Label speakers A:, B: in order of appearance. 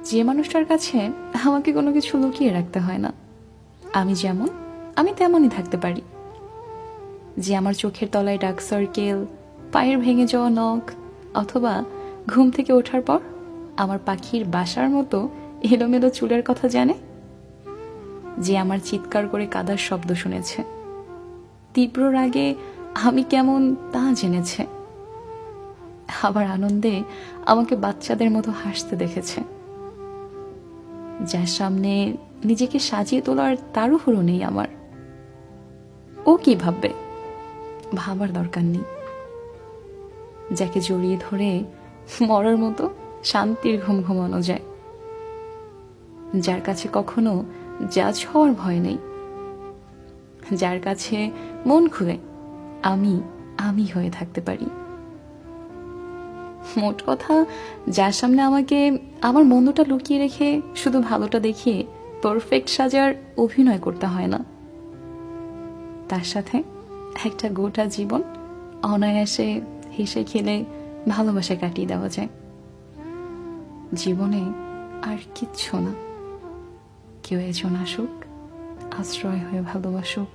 A: যে মানুষটার কাছে আমাকে কোনো কিছু লুকিয়ে রাখতে হয় না, আমি যেমন আমি তেমনই থাকতে পারি। যে আমার চোখের তলায় ডার্ক সার্কেল, পায়ের ভেঙে যাওয়া নখ, অথবা ঘুম থেকে ওঠার পর আমার পাখির বাসার মতো এলোমেলো চুলের কথা জানে। যে আমার চিৎকার করে কাদার শব্দ শুনেছে, তীব্র রাগে আমি কেমন তা জেনেছে, আবার আনন্দে আমাকে বাচ্চাদের মতো হাসতে দেখেছে। যার সামনে নিজেকে সাজিয়ে তোলার তাড়াহুড়ো নেই আমার। ও কি ভাববে, ভাবার দরকার নেই। যাকে জড়িয়ে ধরে মরার মতো শান্তির ঘুম ঘুমানো যায়, যার কাছে কখনো জাজ হওয়ার ভয় নেই, যার কাছে মন খুলে আমি আমি হয়ে থাকতে পারি। মোট কথা, যার সামনে আমাকে আমার মন্দটা লুকিয়ে রেখে শুধু ভালোটা দেখিয়ে পারফেক্ট সাজার অভিনয় করতে হয় না, তার সাথে একটা গোটা জীবন অনায়াসে হেসে খেলে ভালোবাসা কাটিয়ে দেওয়া যায়। জীবনে আর কিচ্ছু না, কেউ একজন আসুক, আশ্রয় হয়ে ভালোবাসুক।